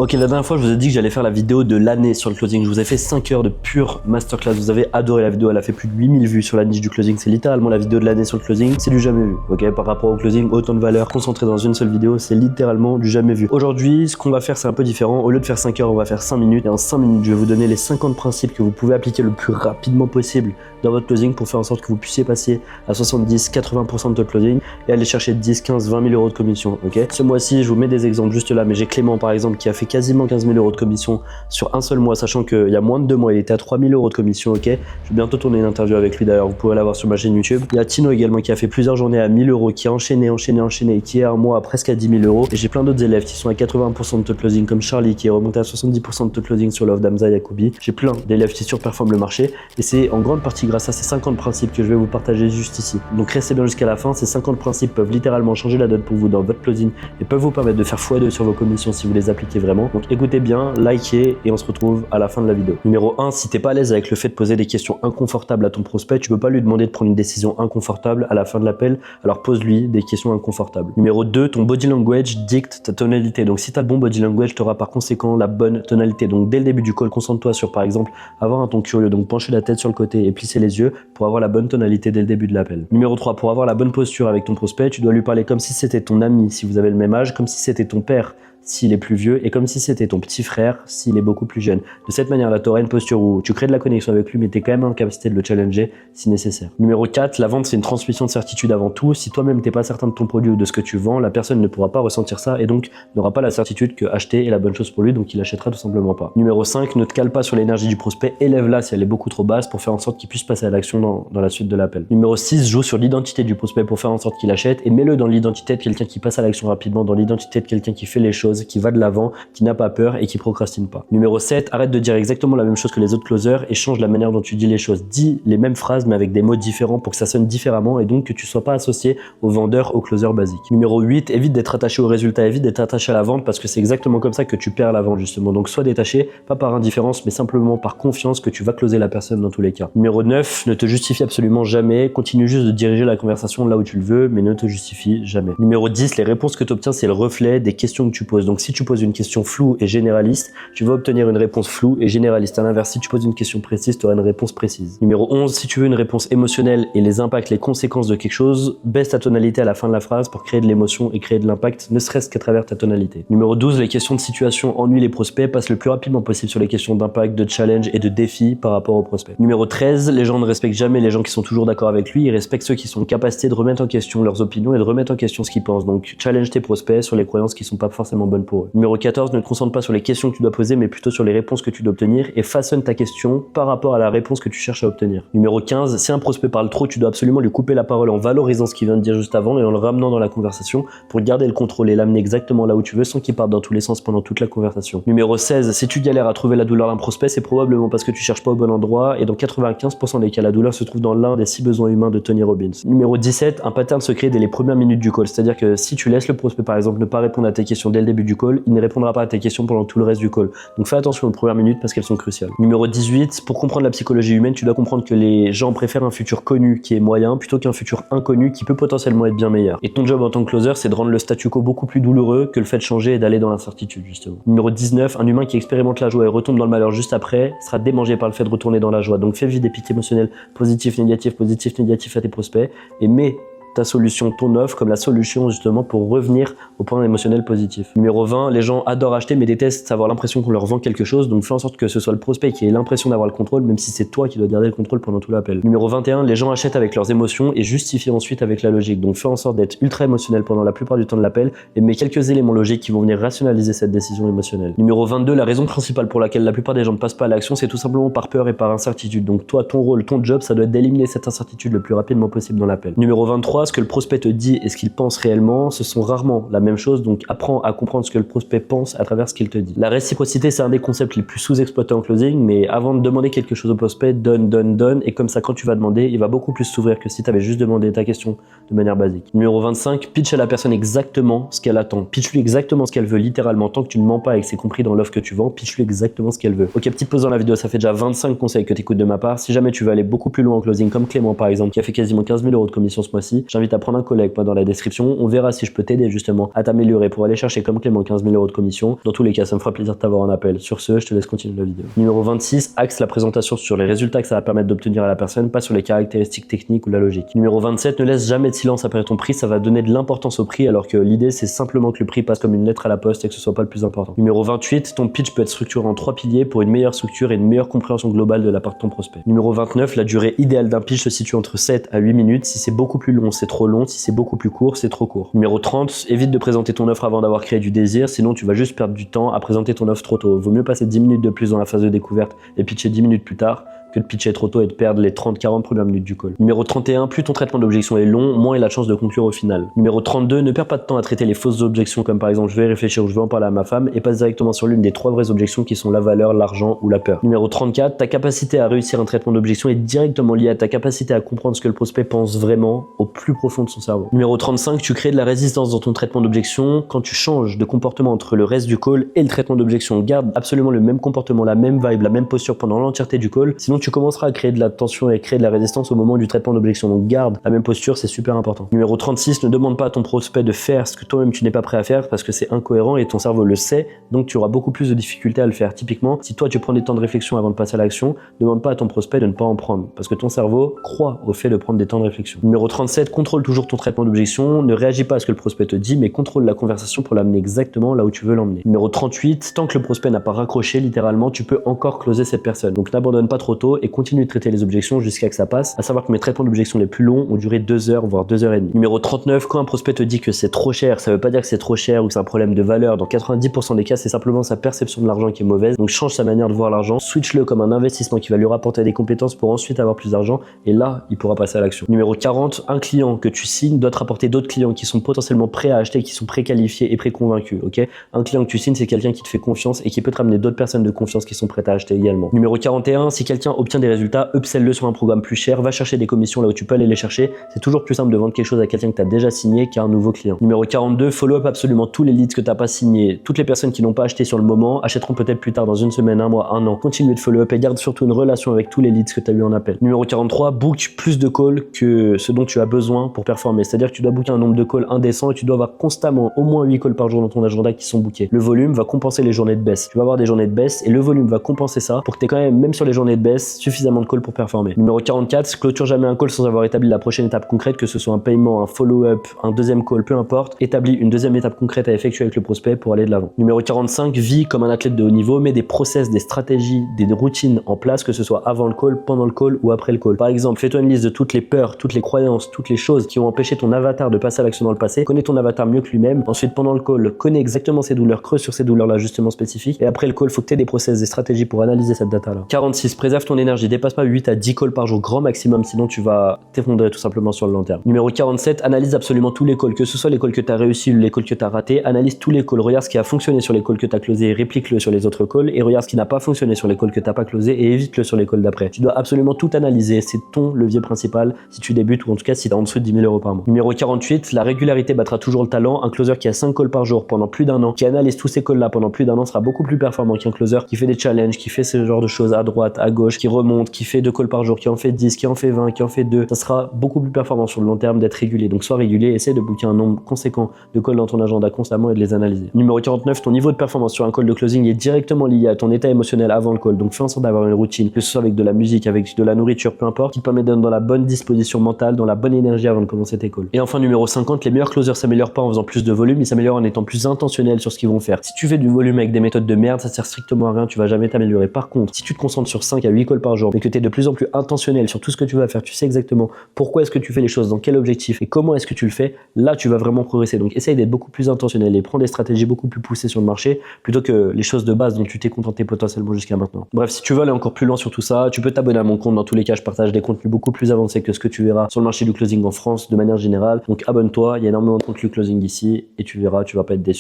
Ok, la dernière fois, je vous ai dit que j'allais faire la vidéo de l'année sur le closing. Je vous ai fait 5 heures de pure masterclass. Vous avez adoré la vidéo. Elle a fait plus de 8000 vues sur la niche du closing. C'est littéralement la vidéo de l'année sur le closing. C'est du jamais vu. Ok, par rapport au closing, autant de valeur concentrée dans une seule vidéo. C'est littéralement du jamais vu. Aujourd'hui, ce qu'on va faire, c'est un peu différent. Au lieu de faire 5 heures, on va faire 5 minutes. Et en 5 minutes, je vais vous donner les 50 principes que vous pouvez appliquer le plus rapidement possible dans votre closing pour faire en sorte que vous puissiez passer à 70-80% de votre closing et aller chercher 10, 15, 20 000 euros de commission. Ok, ce mois-ci, je vous mets des exemples juste là, mais j'ai Clément par exemple qui a fait quasiment 15 000 euros de commission sur un seul mois, sachant qu'il y a moins de 2 mois, il était à 3 000 euros de commission. Ok, je vais bientôt tourner une interview avec lui d'ailleurs, vous pourrez la voir sur ma chaîne YouTube. Il y a Tino également qui a fait plusieurs journées à 1000 euros, qui a enchaîné et qui est un mois à presque à 10 000 euros. Et j'ai plein d'autres élèves qui sont à 80% de taux closing, comme Charlie qui est remonté à 70% de taux closing sur l'offre d'Hamza Yacoubi. J'ai plein d'élèves qui surperforment le marché et c'est en grande partie grâce à ces 50 principes que je vais vous partager juste ici. Donc restez bien jusqu'à la fin, ces 50 principes peuvent littéralement changer la donne pour vous dans votre closing et peuvent vous permettre de faire x2 sur vos commissions si vous les appliquez vraiment. Donc écoutez bien, likez et on se retrouve à la fin de la vidéo. Numéro 1, si t'es pas à l'aise avec le fait de poser des questions inconfortables à ton prospect, tu peux pas lui demander de prendre une décision inconfortable à la fin de l'appel, alors pose-lui des questions inconfortables. Numéro 2, ton body language dicte ta tonalité. Donc si tu as le bon body language, tu auras par conséquent la bonne tonalité. Donc dès le début du call, concentre-toi sur par exemple avoir un ton curieux, donc pencher la tête sur le côté et plisser les yeux pour avoir la bonne tonalité dès le début de l'appel. Numéro 3, pour avoir la bonne posture avec ton prospect, tu dois lui parler comme si c'était ton ami si vous avez le même âge, comme si c'était ton père s'il est plus vieux et comme si c'était ton petit frère s'il est beaucoup plus jeune. De cette manière-là, tu auras une posture où tu crées de la connexion avec lui mais tu es quand même en capacité de le challenger si nécessaire. Numéro 4, la vente c'est une transmission de certitude avant tout. Si toi-même t'es pas certain de ton produit ou de ce que tu vends, la personne ne pourra pas ressentir ça et donc n'aura pas la certitude que acheter est la bonne chose pour lui, donc il achètera tout simplement pas. Numéro 5, ne te cale pas sur l'énergie du prospect, élève-la si elle est beaucoup trop basse pour faire en sorte qu'il puisse passer à l'action dans la suite de l'appel. Numéro 6, joue sur l'identité du prospect pour faire en sorte qu'il achète et mets-le dans l'identité de quelqu'un qui passe à l'action rapidement, dans l'identité de quelqu'un qui fait les choses, qui va de l'avant, qui n'a pas peur et qui procrastine pas. Numéro 7, arrête de dire exactement la même chose que les autres closers et change la manière dont tu dis les choses. Dis les mêmes phrases mais avec des mots différents pour que ça sonne différemment et donc que tu sois pas associé aux vendeurs, aux closers basiques. Numéro 8, évite d'être attaché au résultat, évite d'être attaché à la vente parce que c'est exactement comme ça que tu perds la vente justement. Donc sois détaché, pas par indifférence mais simplement par confiance que tu vas closer la personne dans tous les cas. Numéro 9, ne te justifie absolument jamais, continue juste de diriger la conversation là où tu le veux mais ne te justifie jamais. Numéro 10, les réponses que tu obtiens c'est le reflet des questions que tu poses. Donc si tu poses une question floue et généraliste, tu vas obtenir une réponse floue et généraliste. À l'inverse, si tu poses une question précise, tu auras une réponse précise. Numéro 11, si tu veux une réponse émotionnelle et les impacts, les conséquences de quelque chose, baisse ta tonalité à la fin de la phrase pour créer de l'émotion et créer de l'impact, ne serait-ce qu'à travers ta tonalité. Numéro 12, les questions de situation ennuient les prospects, passe le plus rapidement possible sur les questions d'impact, de challenge et de défi par rapport aux prospects. Numéro 13, les gens ne respectent jamais les gens qui sont toujours d'accord avec lui, ils respectent ceux qui sont en capacité de remettre en question leurs opinions et de remettre en question ce qu'ils pensent. Donc challenge tes prospects sur les croyances qui sont pas forcément bonnes pour eux. Numéro 14, ne te concentre pas sur les questions que tu dois poser mais plutôt sur les réponses que tu dois obtenir et façonne ta question par rapport à la réponse que tu cherches à obtenir. Numéro 15, si un prospect parle trop, tu dois absolument lui couper la parole en valorisant ce qu'il vient de dire juste avant et en le ramenant dans la conversation pour garder le contrôle et l'amener exactement là où tu veux sans qu'il parte dans tous les sens pendant toute la conversation. Numéro 16, si tu galères à trouver la douleur d'un prospect, c'est probablement parce que tu cherches pas au bon endroit et dans 95% des cas, la douleur se trouve dans l'un des 6 besoins humains de Tony Robbins. Numéro 17, un pattern se crée dès les premières minutes du call, c'est-à-dire que si tu laisses le prospect par exemple ne pas répondre à tes questions dès le début du call, il ne répondra pas à tes questions pendant tout le reste du call. Donc fais attention aux premières minutes parce qu'elles sont cruciales. Numéro 18, pour comprendre la psychologie humaine, tu dois comprendre que les gens préfèrent un futur connu qui est moyen plutôt qu'un futur inconnu qui peut potentiellement être bien meilleur. Et ton job en tant que closer, c'est de rendre le statu quo beaucoup plus douloureux que le fait de changer et d'aller dans l'incertitude justement. Numéro 19, un humain qui expérimente la joie et retombe dans le malheur juste après sera démangé par le fait de retourner dans la joie. Donc fais vivre des pics émotionnels positifs, négatifs à tes prospects et mets ta solution, ton offre comme la solution justement pour revenir au point émotionnel positif. Numéro 20, les gens adorent acheter mais détestent avoir l'impression qu'on leur vend quelque chose, donc fais en sorte que ce soit le prospect qui ait l'impression d'avoir le contrôle même si c'est toi qui dois garder le contrôle pendant tout l'appel. Numéro 21, les gens achètent avec leurs émotions et justifient ensuite avec la logique, donc fais en sorte d'être ultra émotionnel pendant la plupart du temps de l'appel et mets quelques éléments logiques qui vont venir rationaliser cette décision émotionnelle. Numéro 22, la raison principale pour laquelle la plupart des gens ne passent pas à l'action, c'est tout simplement par peur et par incertitude, donc toi, ton rôle, ton job, ça doit être d'éliminer cette incertitude le plus rapidement possible dans l'appel. Numéro 23, ce que le prospect te dit et ce qu'il pense réellement, ce sont rarement la même chose, donc apprends à comprendre ce que le prospect pense à travers ce qu'il te dit. La réciprocité, c'est un des concepts les plus sous-exploités en closing, mais avant de demander quelque chose au prospect, donne, et comme ça, quand tu vas demander, il va beaucoup plus s'ouvrir que si tu avais juste demandé ta question de manière basique. Numéro 25, pitch à la personne exactement ce qu'elle attend. Pitch-lui exactement ce qu'elle veut, littéralement, tant que tu ne mens pas et que c'est compris dans l'offre que tu vends, pitch-lui exactement ce qu'elle veut. Ok, petite pause dans la vidéo, ça fait déjà 25 conseils que tu écoutes de ma part. Si jamais tu veux aller beaucoup plus loin en closing, comme Clément par exemple, qui a fait quasiment 15 000 euros de commission ce mois-ci, j'invite à prendre un collègue dans la description. On verra si je peux t'aider justement à t'améliorer pour aller chercher comme Clément 15 000 € de commission. Dans tous les cas, ça me fera plaisir de t'avoir en appel. Sur ce, je te laisse continuer la vidéo. Numéro 26, axe la présentation sur les résultats que ça va permettre d'obtenir à la personne, pas sur les caractéristiques techniques ou la logique. Numéro 27, ne laisse jamais de silence après ton prix, ça va donner de l'importance au prix alors que l'idée c'est simplement que le prix passe comme une lettre à la poste et que ce soit pas le plus important. Numéro 28, ton pitch peut être structuré en 3 piliers pour une meilleure structure et une meilleure compréhension globale de la part de ton prospect. Numéro 29, la durée idéale d'un pitch se situe entre 7 à 8 minutes. Si c'est beaucoup plus long, c'est trop long. Si c'est beaucoup plus court, c'est trop court. Numéro 30, évite de présenter ton offre avant d'avoir créé du désir, sinon tu vas juste perdre du temps à présenter ton offre trop tôt. Vaut mieux passer 10 minutes de plus dans la phase de découverte et pitcher 10 minutes plus tard que de pitcher trop tôt et de perdre les 30-40 premières minutes du call. Numéro 31, plus ton traitement d'objection est long, moins il a de chance de conclure au final. Numéro 32, ne perds pas de temps à traiter les fausses objections comme par exemple je vais réfléchir ou je vais en parler à ma femme et passe directement sur l'une des 3 vraies objections qui sont la valeur, l'argent ou la peur. Numéro 34, ta capacité à réussir un traitement d'objection est directement liée à ta capacité à comprendre ce que le prospect pense vraiment au plus profond de son cerveau. Numéro 35, tu crées de la résistance dans ton traitement d'objection quand tu changes de comportement entre le reste du call et le traitement d'objection. Garde absolument le même comportement, la même vibe, la même posture pendant l'entièreté du call, sinon tu commenceras à créer de la tension et créer de la résistance au moment du traitement d'objection. Donc garde la même posture, c'est super important. Numéro 36, ne demande pas à ton prospect de faire ce que toi-même tu n'es pas prêt à faire parce que c'est incohérent et ton cerveau le sait, donc tu auras beaucoup plus de difficultés à le faire. Typiquement, si toi tu prends des temps de réflexion avant de passer à l'action, demande pas à ton prospect de ne pas en prendre parce que ton cerveau croit au fait de prendre des temps de réflexion. Numéro 37, contrôle toujours ton traitement d'objection, ne réagis pas à ce que le prospect te dit, mais contrôle la conversation pour l'amener exactement là où tu veux l'emmener. Numéro 38, tant que le prospect n'a pas raccroché, littéralement, tu peux encore closer cette personne. Donc n'abandonne pas trop tôt et continue de traiter les objections jusqu'à que ça passe, à savoir que mes traitements d'objections les plus longs ont duré 2 heures voire 2 heures et demie. Numéro 39, quand un prospect te dit que c'est trop cher, ça veut pas dire que c'est trop cher ou que c'est un problème de valeur. Dans 90% des cas, c'est simplement sa perception de l'argent qui est mauvaise. Donc change sa manière de voir l'argent, switch-le comme un investissement qui va lui rapporter des compétences pour ensuite avoir plus d'argent et là, il pourra passer à l'action. Numéro 40, un client que tu signes doit te rapporter d'autres clients qui sont potentiellement prêts à acheter, qui sont préqualifiés et préconvaincus, ok? Un client que tu signes, c'est quelqu'un qui te fait confiance et qui peut te ramener d'autres personnes de confiance qui sont prêtes à acheter également. Numéro 41, si quelqu'un obtient des résultats, upsell-le sur un programme plus cher, va chercher des commissions là où tu peux aller les chercher. C'est toujours plus simple de vendre quelque chose à quelqu'un que tu as déjà signé qu'à un nouveau client. Numéro 42, follow up absolument tous les leads que tu n'as pas signés. Toutes les personnes qui n'ont pas acheté sur le moment achèteront peut-être plus tard dans une semaine, un mois, un an. Continue de follow up et garde surtout une relation avec tous les leads que tu as eu en appel. Numéro 43, book plus de calls que ce dont tu as besoin pour performer. C'est-à-dire que tu dois booker un nombre de calls indécent et tu dois avoir constamment au moins 8 calls par jour dans ton agenda qui sont bookés. Le volume va compenser les journées de baisse. Tu vas avoir des journées de baisse et le volume va compenser ça pour que tu aies quand même sur les journées de baisse, suffisamment de calls pour performer. Numéro 44, clôture jamais un call sans avoir établi la prochaine étape concrète, que ce soit un paiement, un follow-up, un deuxième call, peu importe. Établis une deuxième étape concrète à effectuer avec le prospect pour aller de l'avant. Numéro 45, vis comme un athlète de haut niveau, mets des process, des stratégies, des routines en place, que ce soit avant le call, pendant le call ou après le call. Par exemple, fais-toi une liste de toutes les peurs, toutes les croyances, toutes les choses qui ont empêché ton avatar de passer à l'action dans le passé. Connais ton avatar mieux que lui-même. Ensuite, pendant le call, connais exactement ses douleurs, creuse sur ces douleurs-là justement spécifiques. Et après le call, faut que tu aies des process, des stratégies pour analyser cette data-là. 46, préserve ton énergie, dépasse pas 8 à 10 calls par jour grand maximum, sinon tu vas t'effondrer tout simplement sur le long terme. Numéro 47, analyse absolument tous les calls, que ce soit les calls que tu as réussi ou les calls que tu as ratés, analyse tous les calls, regarde ce qui a fonctionné sur les calls que tu as closés, réplique-le sur les autres calls et regarde ce qui n'a pas fonctionné sur les calls que tu n'as pas closés et évite-le sur les calls d'après. Tu dois absolument tout analyser, c'est ton levier principal si tu débutes ou en tout cas si tu es en dessous de 10 000 € par mois. Numéro 48, la régularité battra toujours le talent. Un closer qui a 5 calls par jour pendant plus d'1 an, qui analyse tous ces calls là pendant plus d'1 an sera beaucoup plus performant qu'un closer qui fait des challenges, qui fait ce genre de choses à droite, à gauche, qui remonte, qui fait 2 calls par jour, qui en fait 10, qui en fait 20, qui en fait 2. Ça sera beaucoup plus performant sur le long terme d'être régulier. Donc sois régulier, essaie de booker un nombre conséquent de calls dans ton agenda constamment et de les analyser. Numéro 49, ton niveau de performance sur un call de closing est directement lié à ton état émotionnel avant le call. Donc fais en sorte d'avoir une routine, que ce soit avec de la musique, avec de la nourriture, peu importe, qui te permet d'être dans la bonne disposition mentale, dans la bonne énergie avant de commencer tes calls. Et enfin numéro 50, les meilleurs closers s'améliorent pas en faisant plus de volume, ils s'améliorent en étant plus intentionnels sur ce qu'ils vont faire. Si tu fais du volume avec des méthodes de merde, ça sert strictement à rien, tu vas jamais t'améliorer. Par contre, si tu te concentres sur 5 à 8 calls par jour, mais que tu es de plus en plus intentionnel sur tout ce que tu vas faire, tu sais exactement pourquoi est-ce que tu fais les choses, dans quel objectif et comment est-ce que tu le fais, là tu vas vraiment progresser. Donc essaye d'être beaucoup plus intentionnel et prends des stratégies beaucoup plus poussées sur le marché plutôt que les choses de base dont tu t'es contenté potentiellement jusqu'à maintenant. Bref, si tu veux aller encore plus loin sur tout ça, tu peux t'abonner à mon compte. Dans tous les cas, je partage des contenus beaucoup plus avancés que ce que tu verras sur le marché du closing en France de manière générale. Donc abonne-toi, il y a énormément de contenu closing ici et tu verras, tu vas pas être déçu.